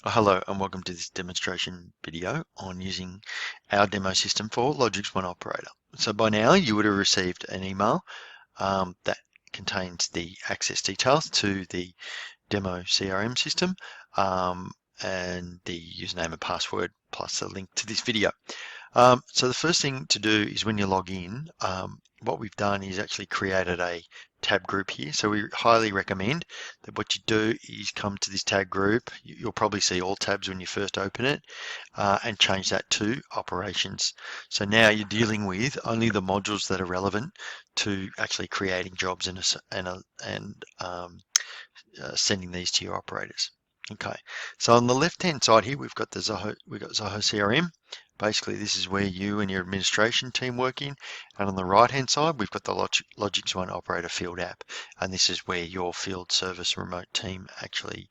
Hello and welcome to this demonstration video on using our demo system for LogixOne Operator. So by now you would have received an email that contains the access details to the demo CRM system and the username and password plus a link to this video. So the first thing to do is when you log in, what we've done is actually created a tab group here. So we highly recommend that what you do is come to this tab group. You'll probably see all tabs when you first open it and change that to operations. So now you're dealing with only the modules that are relevant to actually creating jobs and sending these to your operators. Okay, so on the left-hand side here, we've got Zoho CRM. Basically, this is where you and your administration team work in. And on the right-hand side, we've got the LogixOne Operator Field app. And this is where your field service remote team actually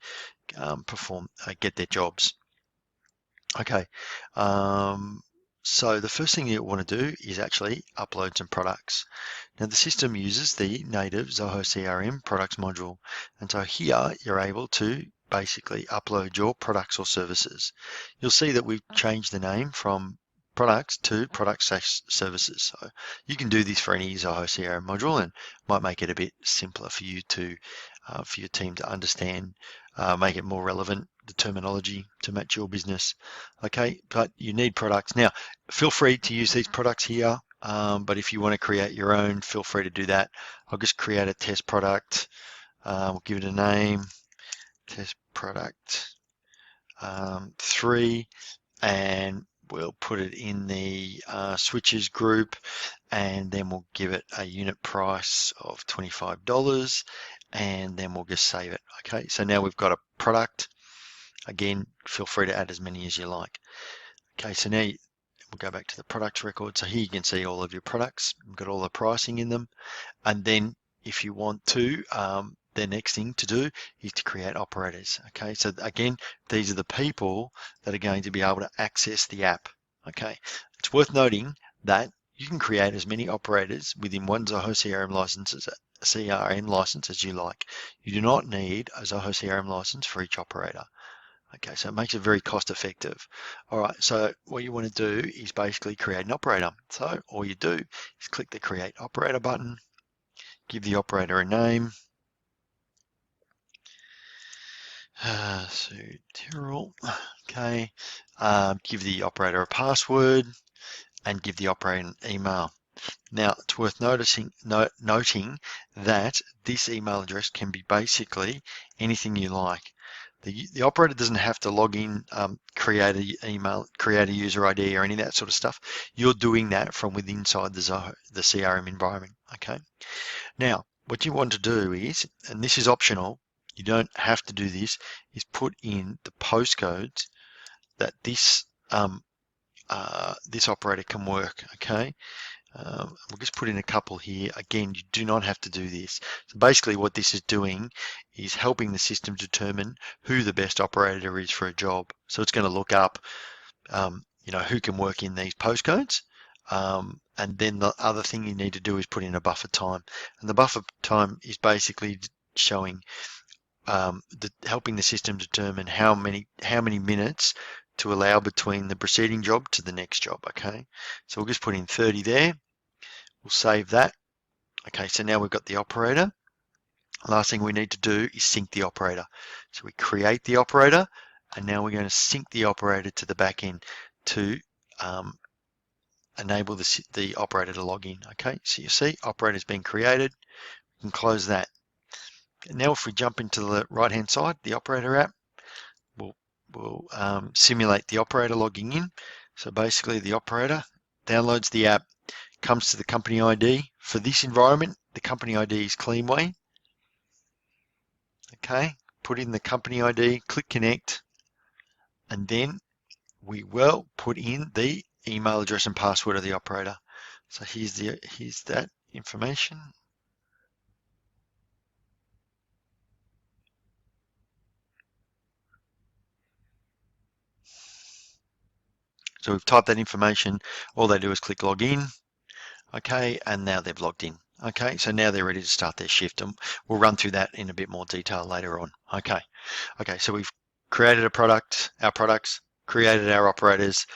get their jobs. Okay, so the first thing you want to do is actually upload some products. Now the system uses the native Zoho CRM products module. And so here you're able to basically upload your products or services. You'll see that we've changed the name from products to products/services. So you can do this for any Zoho CRM module and might make it a bit simpler for you to, for your team to understand, make it more relevant, the terminology to match your business. Okay, but you need products. Now, feel free to use these products here, but if you want to create your own, feel free to do that. I'll just create a test product. We'll give it a name. Test product 3, and we'll put it in the switches group, and then we'll give it a unit price of $25, and then we'll just save it. Okay, so now we've got a product. Again, feel free to add as many as you like. Okay, so now we'll go back to the products record. So here you can see all of your products. We've got all the pricing in them, and then if you want to, the next thing to do is to create operators. Okay, so again, these are the people that are going to be able to access the app. Okay, it's worth noting that you can create as many operators within one Zoho CRM license as you like. You do not need a Zoho CRM license for each operator. Okay, so it makes it very cost effective. All right, so what you want to do is basically create an operator. So all you do is click the Create Operator button, give the operator a name. So Tyrrell, okay, give the operator a password and give the operator an email. Now, it's worth noting that this email address can be basically anything you like. The operator doesn't have to log in, create a email, create a user ID or any of that sort of stuff. You're doing that from within inside the CRM environment, okay? Now, what you want to do is, and this is optional, you don't have to do this, is put in the postcodes that this this operator can work, okay? We'll just put in a couple here. Again, you do not have to do this. So basically what this is doing is helping the system determine who the best operator is for a job. So it's going to look up, who can work in these postcodes. And then the other thing you need to do is put in a buffer time. And the buffer time is basically showing, helping the system determine how many minutes to allow between the preceding job to the next job, okay? So we'll just put in 30 there. We'll save that. Okay, so now we've got the operator. Last thing we need to do is sync the operator. So we create the operator, and now we're going to sync the operator to the back end to enable the operator to log in. Okay, so you see operator's been created. We can close that. Now if we jump into the right-hand side, the operator app, we'll simulate the operator logging in. So basically the operator downloads the app, comes to the company ID. For this environment, the company ID is Cleanway. Okay, put in the company ID, click connect, and then we will put in the email address and password of the operator. So here's that information. So we've typed that information. All they do is click login. Okay, and now they've logged in. Okay, so now they're ready to start their shift, and we'll run through that in a bit more detail later on. Okay, so we've created a product, our products, created our operators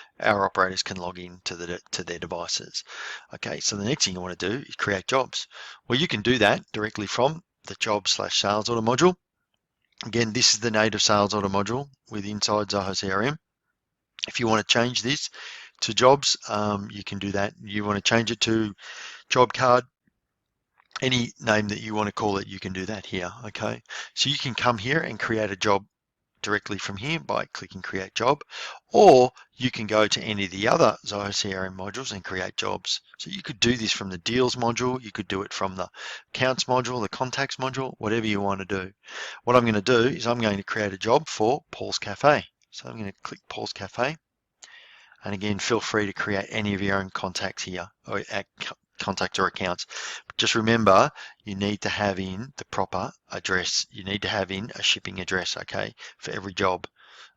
can log in to their devices. Okay, so the next thing you want to do is create jobs. Well, you can do that directly from the job/sales order module. Again, this is the native sales order module with inside Zoho CRM. If you want to change this to jobs, you can do that. You want to change it to job card, any name that you want to call it, you can do that here. Okay, so you can come here and create a job directly from here by clicking create job, or you can go to any of the other Zoho CRM modules and create jobs. So you could do this from the deals module, you could do it from the accounts module, the contacts module, whatever you want to do. What I'm going to do is I'm going to create a job for Paul's Cafe. So I'm going to click Paul's Cafe, and again, feel free to create any of your own contacts here, or contact or accounts. But just remember, you need to have in the proper address. You need to have in a shipping address, okay, for every job.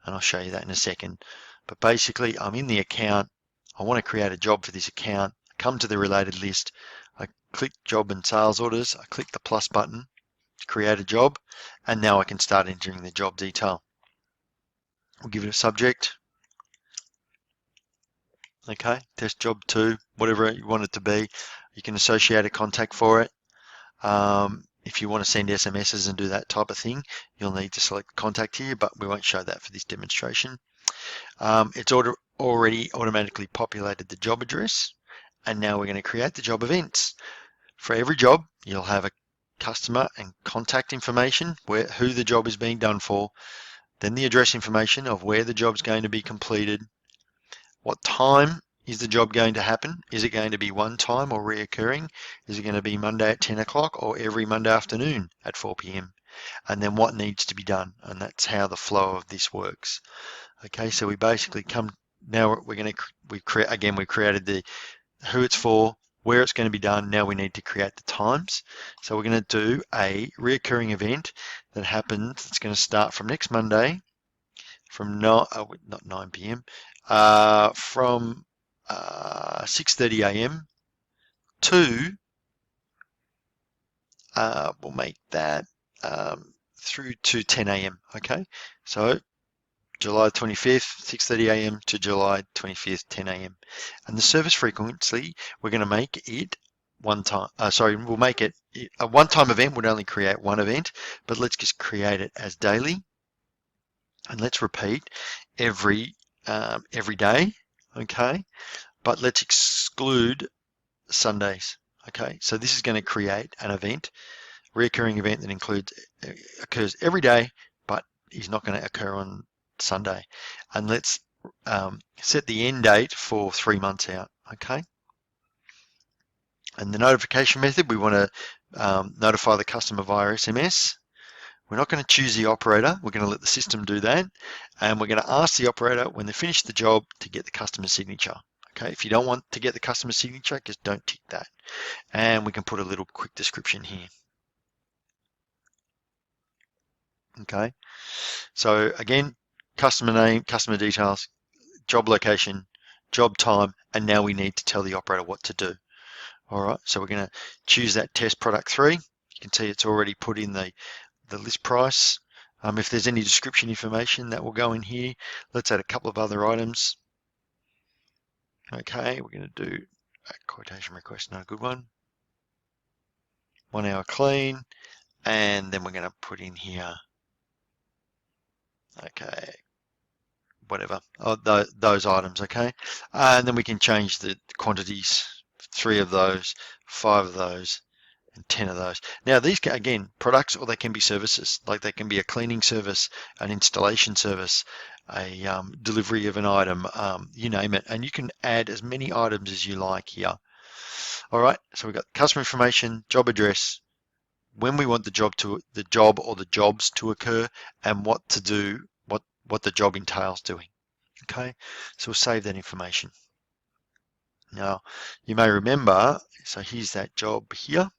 And I'll show you that in a second. But basically, I'm in the account. I want to create a job for this account. I come to the related list. I click job and sales orders. I click the plus button to create a job. And now I can start entering the job detail. We'll give it a subject. Okay, test job 2, whatever you want it to be. You can associate a contact for it. If you want to send SMSs and do that type of thing, you'll need to select contact here, but we won't show that for this demonstration. It's already automatically populated the job address, and now we're going to create the job events. For every job, you'll have a customer and contact information, who the job is being done for, then the address information of where the job's going to be completed. What time is the job going to happen? Is it going to be one time or reoccurring? Is it going to be Monday at 10 o'clock or every Monday afternoon at 4 p.m.? And then what needs to be done? And that's how the flow of this works. Okay, so we basically now we've created the who it's for, where it's going to be done. Now we need to create the times. So we're going to do a reoccurring event that happens. It's going to start from next Monday from not 9 p.m. From 6:30 a.m. to we'll make that through to 10 a.m. Okay, so July 25th, 6:30 a.m. to July 25th, 10 a.m. And the service frequency, we're going to make it one time. We'll make it a one-time event would only create one event, but let's just create it as daily, and let's repeat every day. Okay, but let's exclude Sundays. Okay, so this is going to create an event, recurring event that occurs every day, but is not going to occur on Sunday. And let's set the end date for 3 months out. Okay. And the notification method, we want to notify the customer via SMS. We're not going to choose the operator. We're going to let the system do that. And we're going to ask the operator when they finish the job to get the customer signature. Okay, if you don't want to get the customer signature, just don't tick that. And we can put a little quick description here. Okay, so again, customer name, customer details, job location, job time, and now we need to tell the operator what to do. All right, so we're going to choose that test product 3. You can see it's already put in the list price. If there's any description information, that will go in here. Let's add a couple of other items. Okay, we're going to do a quotation request, not a good one. 1 hour clean, and then we're going to put in here, okay, whatever, those items, okay? And then we can change the quantities, 3 of those, 5 of those, and 10 of those. Now these can, again, products, or they can be services. Like they can be a cleaning service, an installation service, a delivery of an item, you name it. And you can add as many items as you like here. All right, so we've got customer information, job address, when we want the job or the jobs to occur, and what to do, what the job entails doing. Okay, so we'll save that information. Now you may remember, so here's that job here,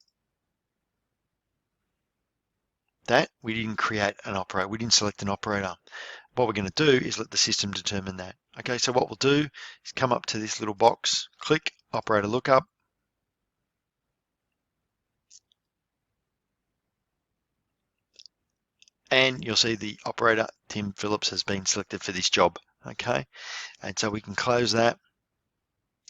that we didn't create an operator, we didn't select an operator. What we're going to do is let the system determine that. Okay, so what we'll do is come up to this little box, click operator lookup, and you'll see the operator Tim Phillips has been selected for this job. Okay, and so we can close that,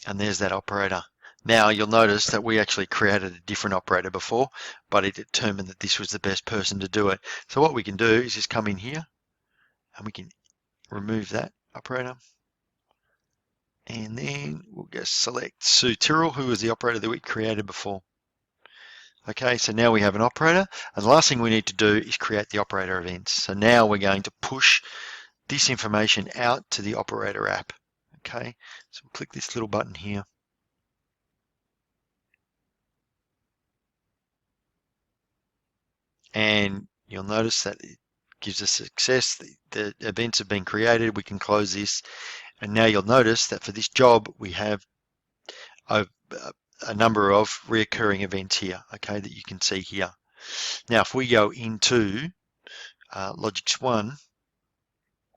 and there's that operator. Now you'll notice that we actually created a different operator before, but it determined that this was the best person to do it. So what we can do is just come in here and we can remove that operator, and then we'll just select Sue Tyrrell, who was the operator that we created before. Okay, so now we have an operator, and the last thing we need to do is create the operator events. So now we're going to push this information out to the operator app. Okay, so we'll click this little button here. And you'll notice that it gives us success. The events have been created. We can close this. And now you'll notice that for this job, we have a number of reoccurring events here, okay, that you can see here. Now, if we go into LogixOne,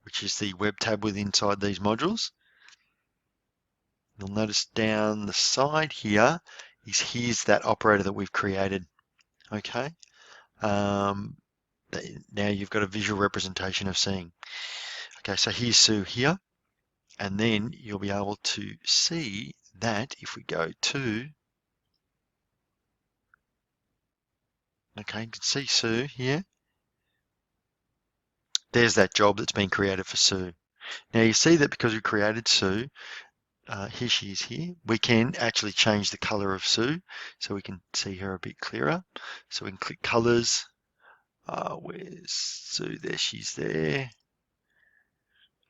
which is the web tab within inside these modules, you'll notice down the side here here's that operator that we've created, okay. Now you've got a visual representation of seeing. Okay, so here's Sue here, and then you'll be able to see that if we go to, okay, you can see Sue here. There's that job that's been created for Sue. Now you see that because we created Sue, here she is here, we can actually change the color of Sue so we can see her a bit clearer. So we can click colors. Where's Sue? There, she's there.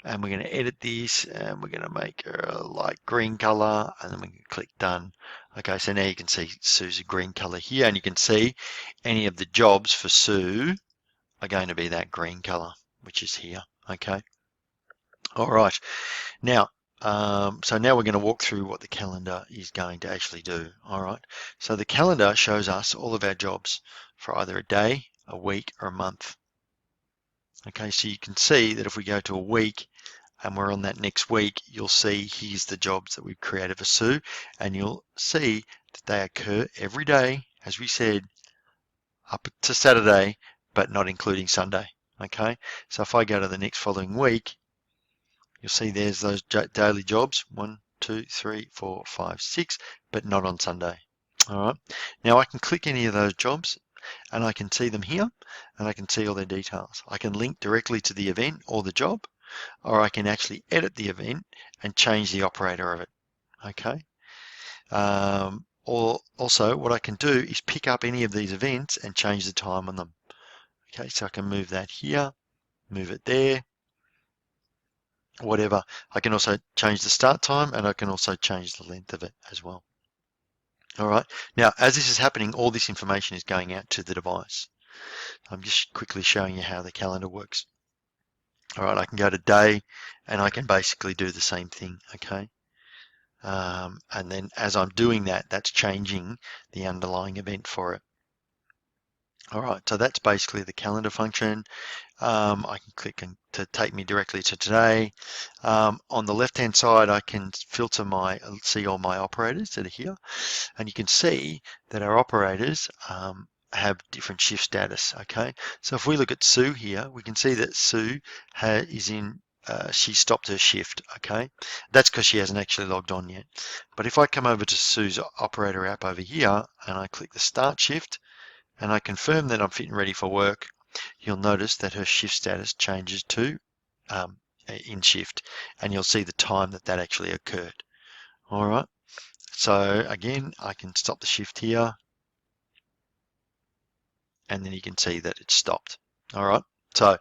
And we're going to edit this, and we're going to make her a light green color, and then we can click done. Okay, so now you can see Sue's a green color here, and you can see any of the jobs for Sue are going to be that green color, which is here. Okay. All right. Now, so now we're going to walk through what the calendar is going to actually do. All right. So the calendar shows us all of our jobs for either a day, a week, or a month. Okay, so you can see that if we go to a week and we're on that next week, you'll see here's the jobs that we've created for Sue, and you'll see that they occur every day, as we said, up to Saturday, but not including Sunday. Okay, so if I go to the next following week, you'll see there's those daily jobs, 1, 2, 3, 4, 5, 6, but not on Sunday. All right, now I can click any of those jobs and I can see them here, and I can see all their details. I can link directly to the event or the job, or I can actually edit the event and change the operator of it. Okay. Or also what I can do is pick up any of these events and change the time on them. Okay, so I can move that here, move it there, whatever. I can also change the start time, and I can also change the length of it as well. All right, now as this is happening, all this information is going out to the device. I'm just quickly showing you how the calendar works. All right, I can go to day, and I can basically do the same thing, okay? And then as I'm doing that, that's changing the underlying event for it. All right, so that's basically the calendar function. I can click to take me directly to today. On the left-hand side, I can filter see all my operators that are here, and you can see that our operators have different shift status. Okay, so if we look at Sue here, we can see that Sue she stopped her shift. Okay, that's because she hasn't actually logged on yet. But if I come over to Sue's operator app over here and I click the start shift and I confirm that I'm fit and ready for work, you'll notice that her shift status changes to in shift, and you'll see the time that actually occurred. All right, so again, I can stop the shift here, and then you can see that it's stopped. All right, so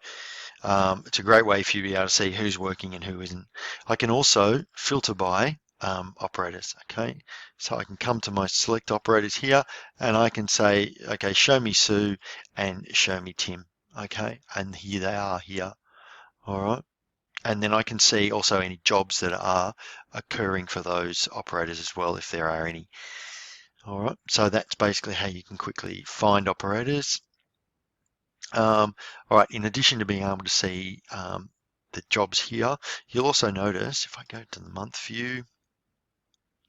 it's a great way for you to be able to see who's working and who isn't. I can also filter by operators. Okay, so I can come to my select operators here, and I can say, okay, show me Sue and show me Tim. Okay, and here they are here. All right, and then I can see also any jobs that are occurring for those operators as well, if there are any. All right, so that's basically how you can quickly find operators. All right, in addition to being able to see the jobs here, you'll also notice if I go to the month view,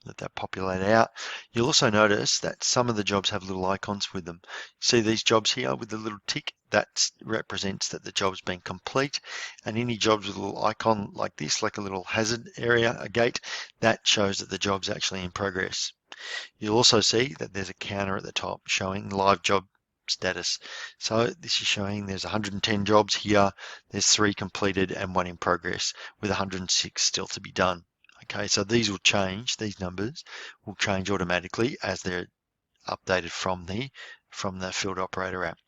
let that populate out. You'll also notice that some of the jobs have little icons with them. See these jobs here with the little tick? That represents that the job's been complete. And any jobs with a little icon like this, like a little hazard area, a gate, that shows that the job's actually in progress. You'll also see that there's a counter at the top showing live job status. So this is showing there's 110 jobs here, there's 3 completed and 1 in progress, with 106 still to be done. Okay, so these will change, these numbers will change automatically as they're updated from the Field Operator app.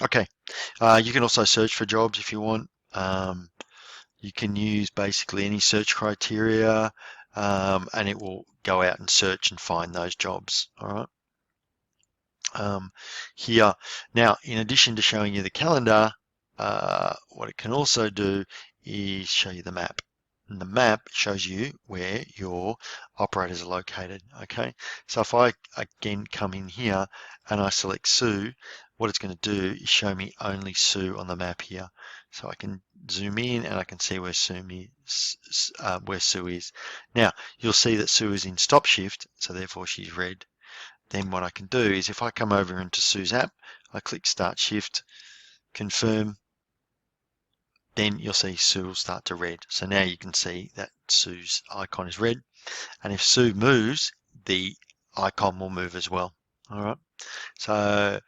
Okay, you can also search for jobs if you want. You can use basically any search criteria, and it will go out and search and find those jobs. All right. Here now, in addition to showing you the calendar, what it can also do is show you the map. And the map shows you where your operators are located. Okay, so if I again come in here and I select Sue, what it's going to do is show me only Sue on the map here. So I can zoom in and I can see where Sue is. Now you'll see that Sue is in stop shift, so therefore she's red. Then what I can do is if I come over into Sue's app, I click Start Shift, confirm, then you'll see Sue will start to red. So now you can see that Sue's icon is red. And if Sue moves, the icon will move as well. All right. So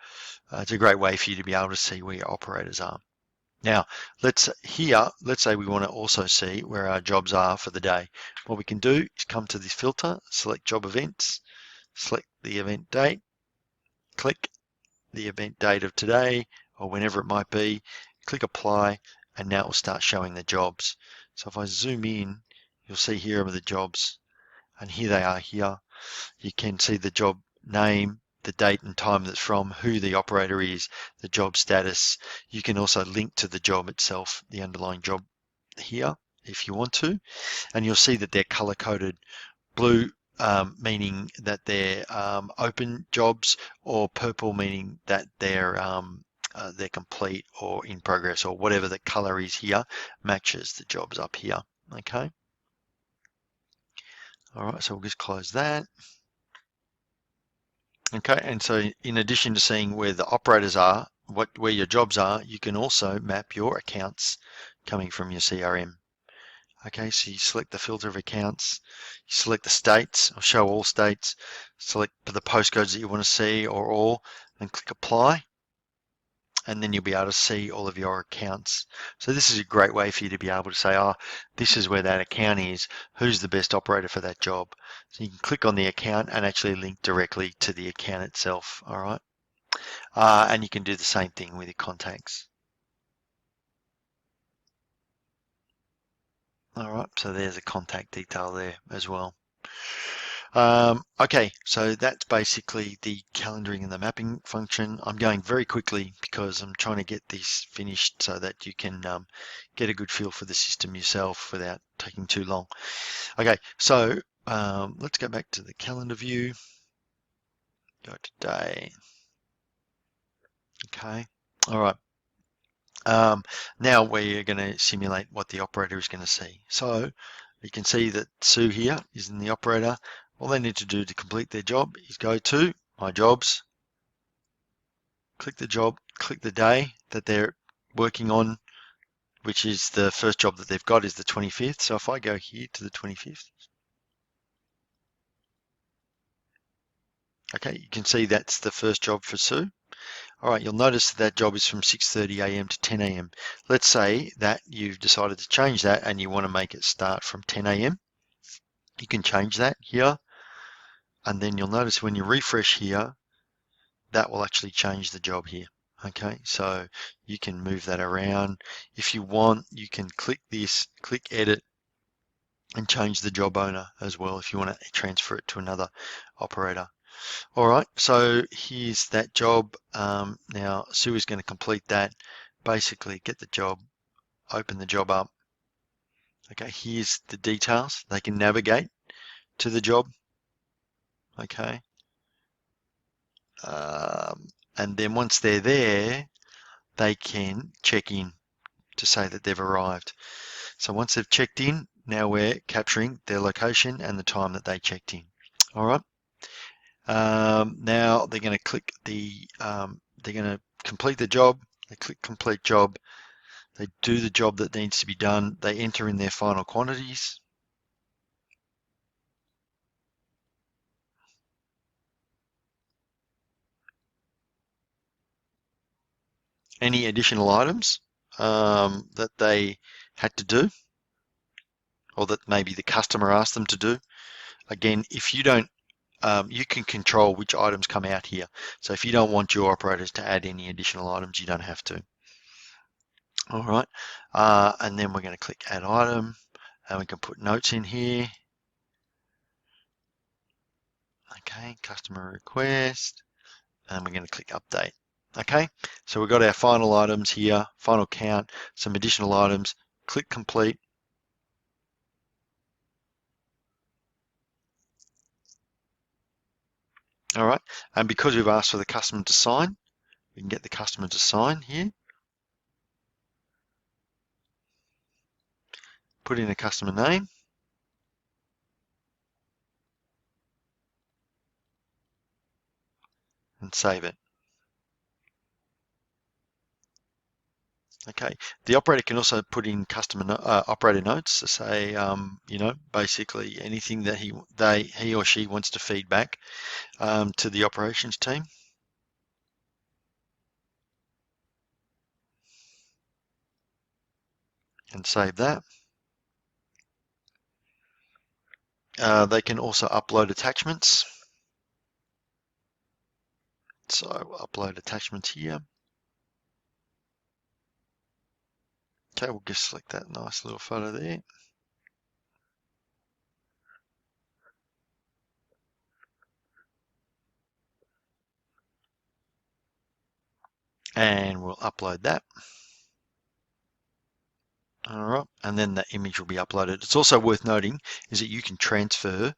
it's a great way for you to be able to see where your operators are. Now, let's say we want to also see where our jobs are for the day. What we can do is come to this filter, select Job Events, select the event date, click the event date of today or whenever it might be, click Apply, and now it will start showing the jobs. So if I zoom in, you'll see here are the jobs, and here they are here. You can see the job name, the date and time that's from, who the operator is, the job status. You can also link to the job itself, the underlying job here if you want to, and you'll see that they're color-coded. Blue meaning that they're open jobs, or purple meaning that they're complete or in progress, or whatever the color is here matches the jobs up here. Okay. All right, so we'll just close that. Okay, and so in addition to seeing where the operators are, where your jobs are, you can also map your accounts coming from your CRM. Okay, so you select the filter of accounts, you select the states, or show all states, select the postcodes that you want to see or all, and click Apply, and then you'll be able to see all of your accounts. So this is a great way for you to be able to say, oh, this is where that account is, who's the best operator for that job. So you can click on the account and actually link directly to the account itself, all right? And you can do the same thing with your contacts. All right, so there's a contact detail there as well. Okay, so that's basically the calendaring and the mapping function. I'm going very quickly because I'm trying to get this finished so that you can get a good feel for the system yourself without taking too long. Okay, so let's go back to the calendar view. Go to day. Okay, all right. Now we're going to simulate what the operator is going to see. So you can see that Sue here is in the operator. All they need to do to complete their job is go to My Jobs, click the job, click the day that they're working on, which is the first job that they've got is the 25th. So if I go here to the 25th, okay, you can see that's the first job for Sue. All right, you'll notice that job is from 6:30 a.m. to 10 a.m. Let's say that you've decided to change that and you want to make it start from 10 a.m. You can change that here. And then you'll notice when you refresh here, that will actually change the job here. Okay, so you can move that around. If you want, you can click this, click edit, and change the job owner as well if you want to transfer it to another operator. All right, so here's that job. Now Sue is going to complete that. Basically get the job, open the job up. Okay, here's the details. They can navigate to the job. Okay. And then once they're there, they can check in to say that they've arrived. So once they've checked in, now we're capturing their location and the time that they checked in. All right. Now they're going to click they're going to complete the job. They click complete job. They do the job that needs to be done. They enter in their final quantities. Any additional items that they had to do, or that maybe the customer asked them to do. Again, if you don't, you can control which items come out here. So if you don't want your operators to add any additional items, you don't have to. All right, and then we're going to click add item, and we can put notes in here. Okay, customer request, and we're going to click update. Okay, so we've got our final items here, final count, some additional items. Click complete. All right, and because we've asked for the customer to sign, we can get the customer to sign here. Put in a customer name. And save it. Okay, the operator can also put in customer operator notes to say, you know, basically anything that he or she wants to feed back to the operations team. And save that. They can also upload attachments. So upload attachments here. Okay, we'll just select that nice little photo there. And we'll upload that. All right, and then the image will be uploaded. It's also worth noting is that you can transfer,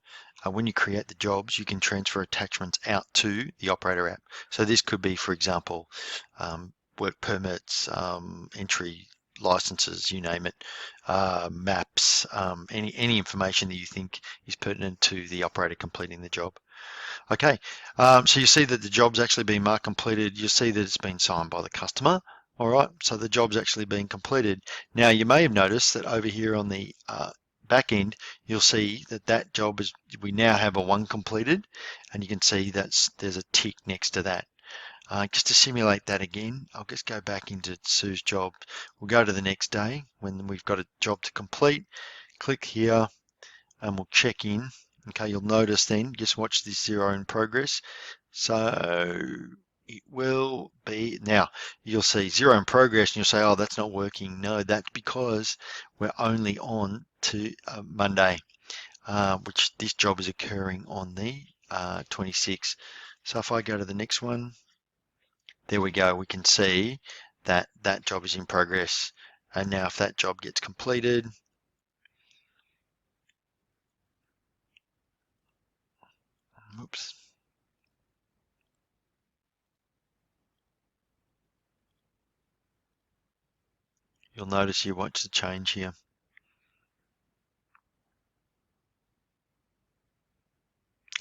when you create the jobs, you can transfer attachments out to the operator app. So this could be, for example, work permits, entry licenses, you name it, maps, any information that you think is pertinent to the operator completing the job. Okay, so you see that the job's actually been marked completed. You'll see that it's been signed by the customer. All right, so the job's actually been completed. Now you may have noticed that over here on the back end, you'll see that that job is, we now have a 1 completed, and you can see that there's a tick next to that. Just to simulate that again, I'll just go back into Sue's job. We'll go to the next day when we've got a job to complete. Click here and we'll check in. Okay, you'll notice then, just watch this 0 in progress. So it will be, now you'll see 0 in progress and you'll say, oh, that's not working. No, that's because we're only on to Monday, which this job is occurring on the 26th. So if I go to the next one, there we go. We can see that that job is in progress. And now if that job gets completed, oops. You'll notice you watch the change here.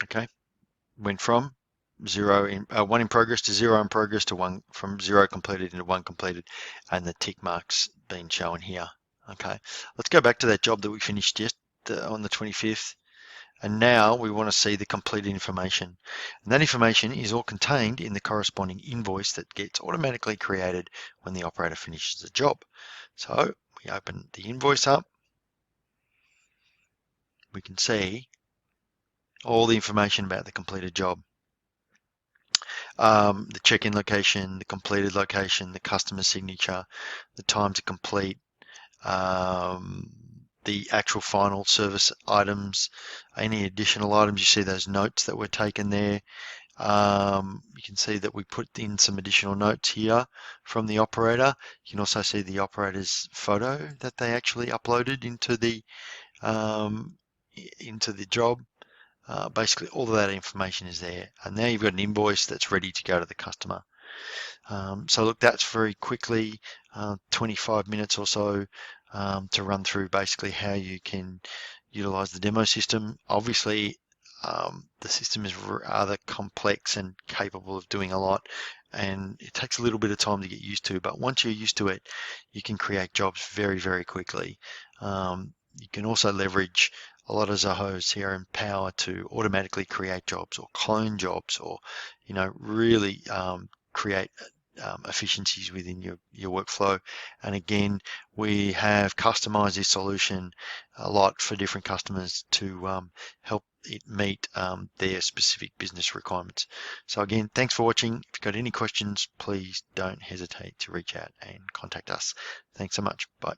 Okay, went from 1 in progress to 0 in progress to 1, from 0 completed into 1 completed, and the tick marks being shown here. Okay, let's go back to that job that we finished just on the 25th. And now we want to see the completed information. And that information is all contained in the corresponding invoice that gets automatically created when the operator finishes the job. So we open the invoice up. We can see all the information about the completed job. The check-in location, the completed location, the customer signature, the time to complete, the actual final service items, any additional items. You see those notes that were taken there. You can see that we put in some additional notes here from the operator. You can also see the operator's photo that they actually uploaded into the job. Basically, all of that information is there. And now you've got an invoice that's ready to go to the customer. So look, that's very quickly, 25 minutes or so. to run through basically how you can utilize the demo system. Obviously, the system is rather complex and capable of doing a lot, and it takes a little bit of time to get used to, but once you're used to it, you can create jobs very, very quickly. You can also leverage a lot of Zoho CRM power to automatically create jobs or clone jobs, or really create efficiencies within your workflow. And again, we have customized this solution a lot for different customers to help it meet their specific business requirements. So again, thanks for watching. If you've got any questions, please don't hesitate to reach out and contact us. Thanks so much. Bye.